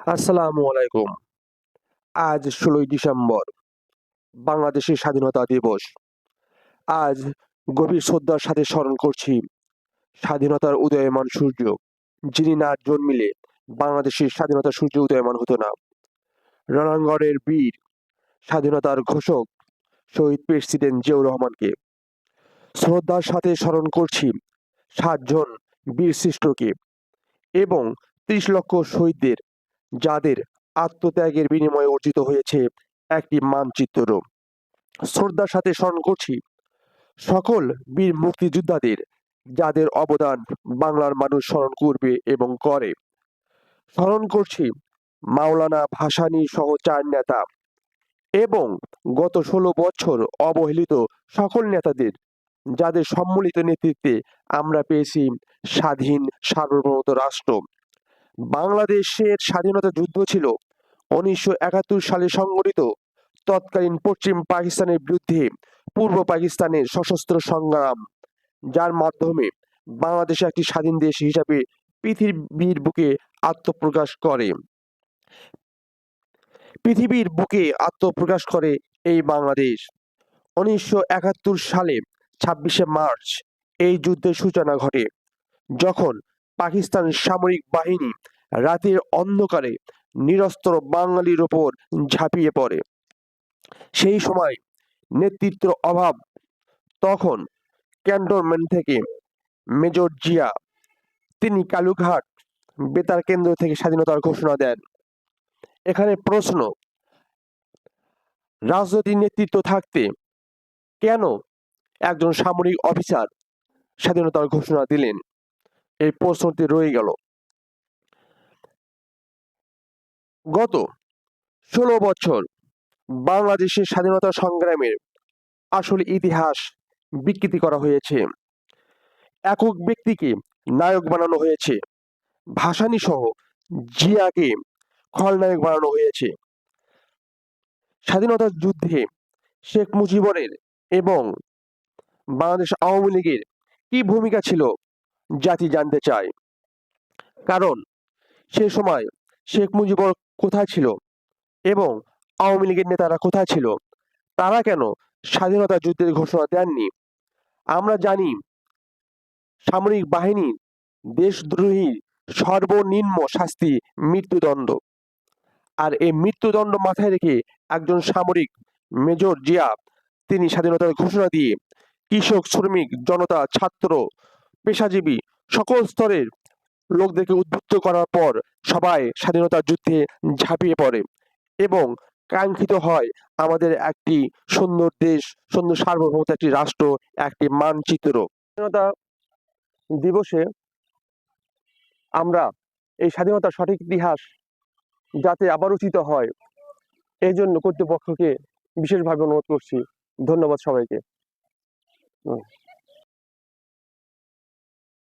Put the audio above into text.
আসসালামু আলাইকুম। আজ ১৬ই ডিসেম্বর, বাংলাদেশের স্বাধীনতা দিবস। আজ গভীর শ্রদ্ধার সাথে স্মরণ করছি স্বাধীনতার উদীয়মান সূর্য, যিনি না জন্মিলে বাংলাদেশের স্বাধীনতার সূর্য উদীয়মান হতো না। রণাঙ্গনের বীর, স্বাধীনতার ঘোষক শহীদ প্রেসিডেন্ট জিয়াউর রহমানকে। শ্রদ্ধার সাথে স্মরণ করছি ৭ জন বীরশ্রেষ্ঠকে এবং ৩০ লক্ষ শহীদদের, যাদের আত্মত্যাগের বিনিময়ে অর্জিত হয়েছে একটি মানচিত্র। শ্রদ্ধার সাথে স্মরণ করছি সকল বীর মুক্তিযোদ্ধাদের, যাদের অবদান বাংলার মানুষ স্মরণ করবে এবং করে। স্মরণ করছি মাওলানা ভাসানী সহ ৪ নেতা এবং গত ১৬ বছর অবহেলিত সকল নেতাদের, যাদের সম্মিলিত নেতৃত্বে আমরা পেয়েছি স্বাধীন সার্বভৌমত্ব রাষ্ট্র। বাংলাদেশের স্বাধীনতা যুদ্ধ ছিল ১৯৭১ সালে সংগঠিত তৎকালীন পশ্চিম পাকিস্তানের বিরুদ্ধে পূর্ব পাকিস্তানের সশস্ত্র সংগ্রাম, যার মাধ্যমে বাংলাদেশ একটি স্বাধীন দেশ হিসাবে পৃথিবীর বুকে আত্মপ্রকাশ করে। পৃথিবীর বুকে আত্মপ্রকাশ করে এই বাংলাদেশ। ১৯৭১ সালে ২৬শে মার্চ এই যুদ্ধের সূচনা ঘটে, যখন পাকিস্তান সামরিক বাহিনী রাতের অন্ধকারে নিরস্ত্র বাঙালির ওপর ঝাঁপিয়ে পড়ে। সেই সময় নেতৃত্ব অভাব, তখন ক্যান্টনমেন্ট থেকে মেজর জিয়া, তিনি কালুঘাট বেতার কেন্দ্র থেকে স্বাধীনতার ঘোষণা দেন। এখানে প্রশ্ন, রাজনৈতিক নেতৃত্ব থাকতে কেন একজন সামরিক অফিসার স্বাধীনতার ঘোষণা দিলেন? এই প্রশ্নটি রয়ে গেল। গত ১৬ বছর বাংলাদেশের স্বাধীনতা সংগ্রামের আসল ইতিহাস বিকৃতি করা হয়েছে। একক ব্যক্তিকে নায়ক বানানো হয়েছে, ভাসানী সহ জিয়াকে খলনায়ক বানানো হয়েছে। স্বাধীনতা যুদ্ধে শেখ মুজিবুরের এবং বাংলাদেশ আওয়ামী লীগের কি ভূমিকা ছিল জাতি জানতে চায়। কারণ সে সময় শেখ মুজিবুর কোথায় ছিল এবং আওয়ামী লীগের নেতারা কোথায় ছিল? তারা কেন স্বাধীনতা যুদ্ধের ঘোষণা দেননি? আমরা জানি সামরিক বাহিনী দেশদ্রোহী সর্বনিম্ন শাস্তি মৃত্যুদণ্ড। আর এই মৃত্যুদণ্ড মাথায় রেখে একজন সামরিক মেজর জিয়া, তিনি স্বাধীনতার ঘোষণা দিয়ে কৃষক, শ্রমিক, জনতা, ছাত্র, পেশাজীবী সকল স্তরের লোকদেরকে উদ্বুদ্ধ করার পর সবাই স্বাধীনতা যুদ্ধে ঝাঁপিয়ে পড়ে এবং কাঙ্ক্ষিত হয় আমাদের একটি সুন্দর দেশ, সুন্দর সার্বভৌমত্ব, একটি রাষ্ট্র, একটি মানচিত্র। স্বাধীনতা দিবসে আমরা এই স্বাধীনতার সঠিক ইতিহাস যাতে আবার রচিত হয়, এই জন্য কর্তৃপক্ষকে বিশেষভাবে অনুরোধ করছি। ধন্যবাদ সবাইকে।